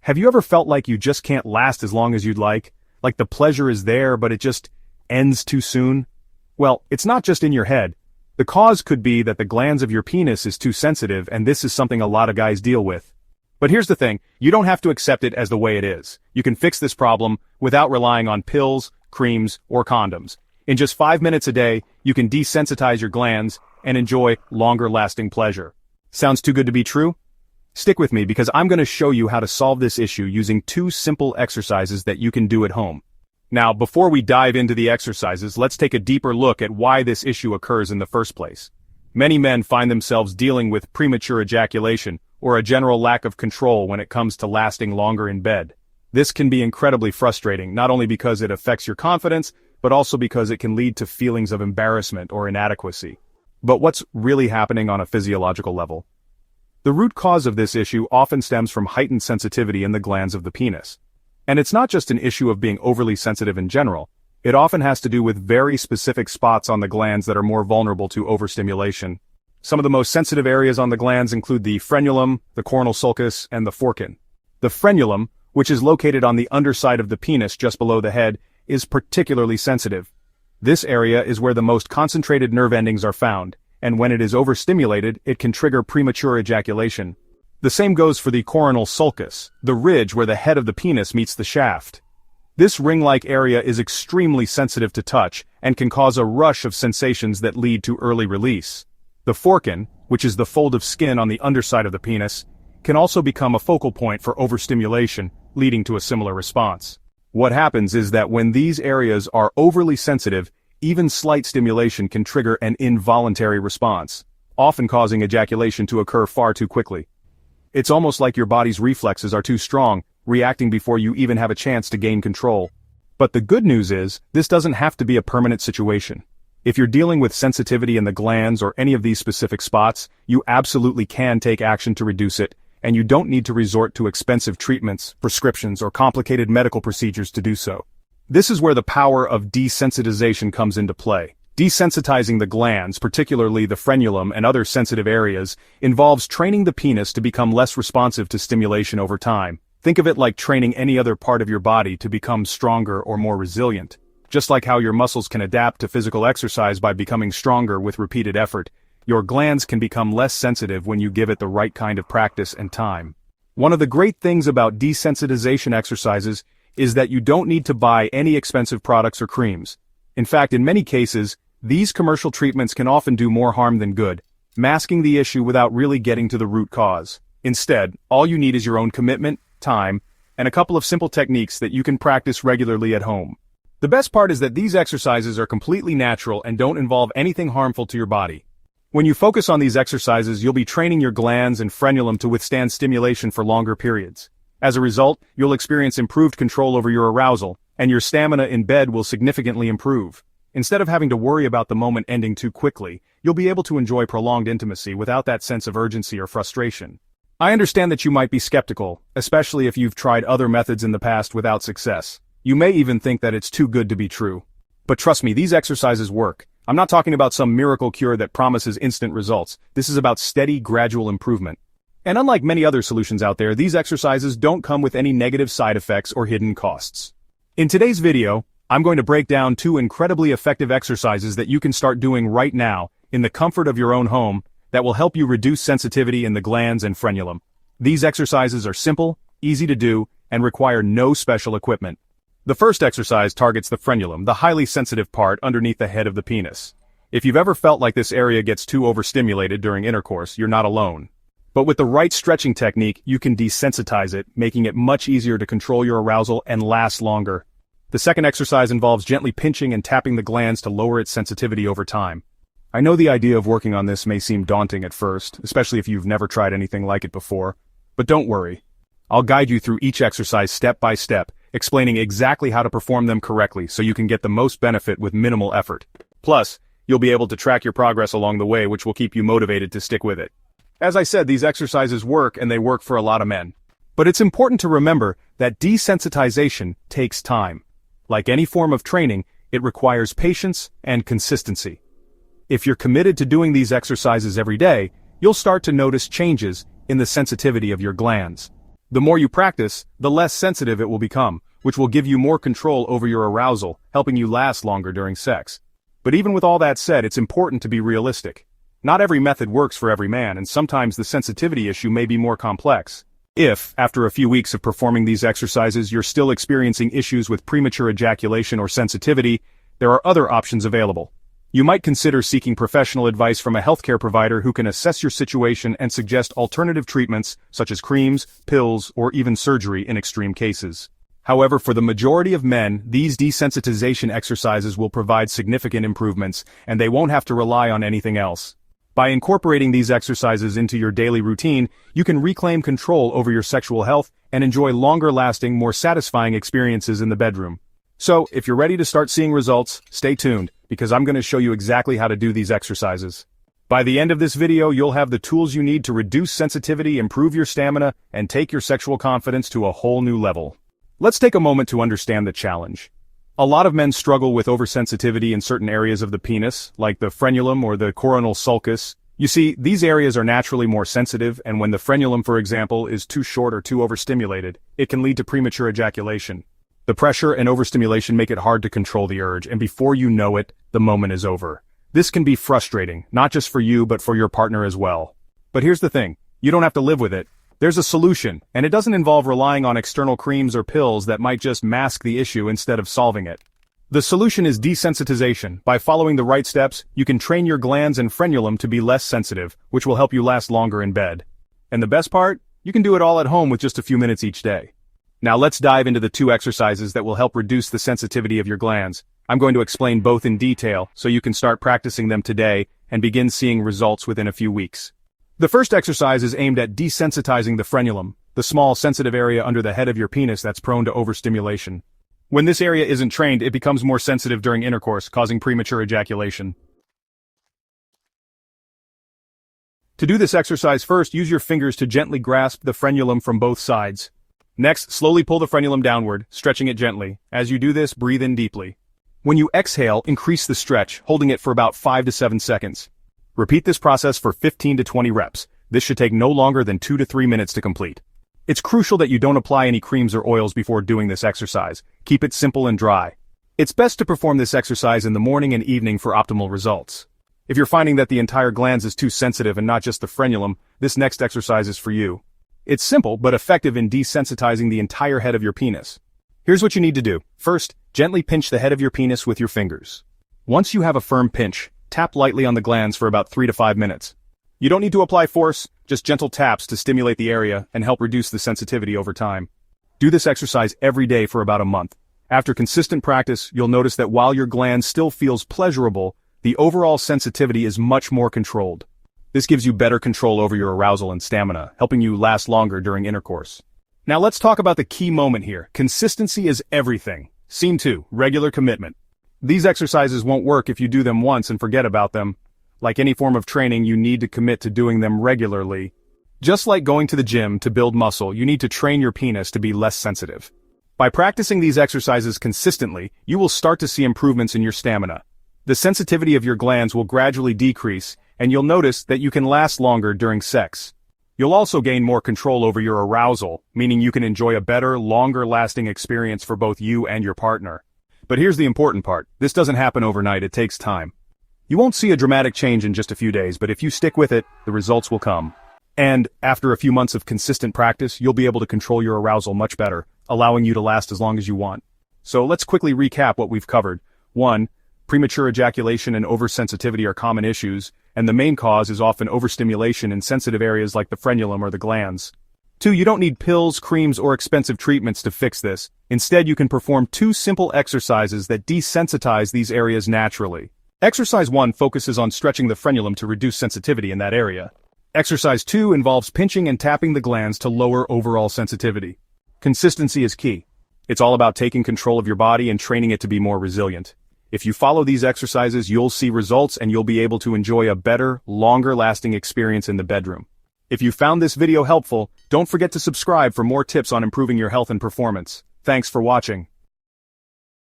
Have you ever felt like you just can't last as long as you'd like? Like the pleasure is there, but it just ends too soon? Well, it's not just in your head. The cause could be that the glans of your penis is too sensitive, and this is something a lot of guys deal with. But here's the thing, you don't have to accept it as the way it is. You can fix this problem without relying on pills, creams, or condoms. In just 5 minutes a day, you can desensitize your glans and enjoy longer-lasting pleasure. Sounds too good to be true? Stick with me because I'm going to show you how to solve this issue using 2 simple exercises that you can do at home. Now, before we dive into the exercises, let's take a deeper look at why this issue occurs in the first place. Many men find themselves dealing with premature ejaculation or a general lack of control when it comes to lasting longer in bed. This can be incredibly frustrating, not only because it affects your confidence, but also because it can lead to feelings of embarrassment or inadequacy. But what's really happening on a physiological level? The root cause of this issue often stems from heightened sensitivity in the glans of the penis. And it's not just an issue of being overly sensitive in general, it often has to do with very specific spots on the glans that are more vulnerable to overstimulation. Some of the most sensitive areas on the glans include the frenulum, the coronal sulcus, and the foreskin. The frenulum, which is located on the underside of the penis just below the head, is particularly sensitive. This area is where the most concentrated nerve endings are found, and when it is overstimulated, it can trigger premature ejaculation. The same goes for the coronal sulcus, the ridge where the head of the penis meets the shaft. This ring-like area is extremely sensitive to touch and can cause a rush of sensations that lead to early release. The foreskin, which is the fold of skin on the underside of the penis, can also become a focal point for overstimulation, leading to a similar response. What happens is that when these areas are overly sensitive, even slight stimulation can trigger an involuntary response, often causing ejaculation to occur far too quickly. It's almost like your body's reflexes are too strong, reacting before you even have a chance to gain control. But the good news is, this doesn't have to be a permanent situation. If you're dealing with sensitivity in the glans or any of these specific spots, you absolutely can take action to reduce it, and you don't need to resort to expensive treatments, prescriptions, or complicated medical procedures to do so. This is where the power of desensitization comes into play. Desensitizing the glans, particularly the frenulum and other sensitive areas, involves training the penis to become less responsive to stimulation over time. Think of it like training any other part of your body to become stronger or more resilient. Just like how your muscles can adapt to physical exercise by becoming stronger with repeated effort, your glans can become less sensitive when you give it the right kind of practice and time. One of the great things about desensitization exercises is that you don't need to buy any expensive products or creams. In fact, in many cases, these commercial treatments can often do more harm than good, masking the issue without really getting to the root cause. Instead, all you need is your own commitment, time, and a couple of simple techniques that you can practice regularly at home. The best part is that these exercises are completely natural and don't involve anything harmful to your body. When you focus on these exercises, you'll be training your glans and frenulum to withstand stimulation for longer periods. As a result, you'll experience improved control over your arousal, and your stamina in bed will significantly improve. Instead of having to worry about the moment ending too quickly, you'll be able to enjoy prolonged intimacy without that sense of urgency or frustration. I understand that you might be skeptical, especially if you've tried other methods in the past without success. You may even think that it's too good to be true. But trust me, these exercises work. I'm not talking about some miracle cure that promises instant results. This is about steady, gradual improvement. And unlike many other solutions out there, these exercises don't come with any negative side effects or hidden costs. In today's video, I'm going to break down 2 incredibly effective exercises that you can start doing right now, in the comfort of your own home, that will help you reduce sensitivity in the glans and frenulum. These exercises are simple, easy to do, and require no special equipment. The first exercise targets the frenulum, the highly sensitive part underneath the head of the penis. If you've ever felt like this area gets too overstimulated during intercourse, you're not alone. But with the right stretching technique, you can desensitize it, making it much easier to control your arousal and last longer. The second exercise involves gently pinching and tapping the glans to lower its sensitivity over time. I know the idea of working on this may seem daunting at first, especially if you've never tried anything like it before. But don't worry. I'll guide you through each exercise step by step, explaining exactly how to perform them correctly so you can get the most benefit with minimal effort. Plus, you'll be able to track your progress along the way, which will keep you motivated to stick with it. As I said, these exercises work, and they work for a lot of men. But it's important to remember that desensitization takes time. Like any form of training, it requires patience and consistency. If you're committed to doing these exercises every day, you'll start to notice changes in the sensitivity of your glans. The more you practice, the less sensitive it will become, which will give you more control over your arousal, helping you last longer during sex. But even with all that said, it's important to be realistic. Not every method works for every man, and sometimes the sensitivity issue may be more complex. If, after a few weeks of performing these exercises, you're still experiencing issues with premature ejaculation or sensitivity, there are other options available. You might consider seeking professional advice from a healthcare provider who can assess your situation and suggest alternative treatments, such as creams, pills, or even surgery in extreme cases. However, for the majority of men, these desensitization exercises will provide significant improvements, and they won't have to rely on anything else. By incorporating these exercises into your daily routine, you can reclaim control over your sexual health and enjoy longer-lasting, more satisfying experiences in the bedroom. So, if you're ready to start seeing results, stay tuned, because I'm going to show you exactly how to do these exercises. By the end of this video, you'll have the tools you need to reduce sensitivity, improve your stamina, and take your sexual confidence to a whole new level. Let's take a moment to understand the challenge. A lot of men struggle with oversensitivity in certain areas of the penis, like the frenulum or the coronal sulcus. You see, these areas are naturally more sensitive, and when the frenulum, for example, is too short or too overstimulated, it can lead to premature ejaculation. The pressure and overstimulation make it hard to control the urge, and before you know it, the moment is over. This can be frustrating, not just for you but for your partner as well. But here's the thing, you don't have to live with it. There's a solution, and it doesn't involve relying on external creams or pills that might just mask the issue instead of solving it. The solution is desensitization. By following the right steps, you can train your glans and frenulum to be less sensitive, which will help you last longer in bed. And the best part? You can do it all at home with just a few minutes each day. Now let's dive into the 2 exercises that will help reduce the sensitivity of your glans. I'm going to explain both in detail, so you can start practicing them today and begin seeing results within a few weeks. The first exercise is aimed at desensitizing the frenulum, the small sensitive area under the head of your penis that's prone to overstimulation. When this area isn't trained, it becomes more sensitive during intercourse, causing premature ejaculation. To do this exercise, first use your fingers to gently grasp the frenulum from both sides. Next, slowly pull the frenulum downward, stretching it gently. As you do this, breathe in deeply. When you exhale, increase the stretch, holding it for about 5 to 7 seconds. Repeat this process for 15 to 20 reps. This should take no longer than 2 to 3 minutes to complete. It's crucial that you don't apply any creams or oils before doing this exercise. Keep it simple and dry. It's best to perform this exercise in the morning and evening for optimal results. If you're finding that the entire glans is too sensitive and not just the frenulum, this next exercise is for you. It's simple but effective in desensitizing the entire head of your penis. Here's what you need to do. First, gently pinch the head of your penis with your fingers. Once you have a firm pinch, tap lightly on the glans for about 3 to 5 minutes. You don't need to apply force, just gentle taps to stimulate the area and help reduce the sensitivity over time. Do this exercise every day for about a month. After consistent practice, you'll notice that while your glans still feels pleasurable, the overall sensitivity is much more controlled. This gives you better control over your arousal and stamina, helping you last longer during intercourse. Now let's talk about the key moment here. Consistency is everything. Scene 2, regular commitment. These exercises won't work if you do them once and forget about them. Like any form of training, you need to commit to doing them regularly. Just like going to the gym to build muscle, you need to train your penis to be less sensitive. By practicing these exercises consistently, you will start to see improvements in your stamina. The sensitivity of your glans will gradually decrease, and you'll notice that you can last longer during sex. You'll also gain more control over your arousal, meaning you can enjoy a better, longer-lasting experience for both you and your partner. But here's the important part. This doesn't happen overnight, it takes time. You won't see a dramatic change in just a few days, but if you stick with it, the results will come. And, after a few months of consistent practice, you'll be able to control your arousal much better, allowing you to last as long as you want. So let's quickly recap what we've covered. 1. Premature ejaculation and oversensitivity are common issues, and the main cause is often overstimulation in sensitive areas like the frenulum or the glans. 2. You don't need pills, creams, or expensive treatments to fix this. Instead, you can perform 2 simple exercises that desensitize these areas naturally. Exercise 1 focuses on stretching the frenulum to reduce sensitivity in that area. Exercise 2 involves pinching and tapping the glans to lower overall sensitivity. Consistency is key. It's all about taking control of your body and training it to be more resilient. If you follow these exercises, you'll see results and you'll be able to enjoy a better, longer-lasting experience in the bedroom. If you found this video helpful, don't forget to subscribe for more tips on improving your health and performance. Thanks for watching.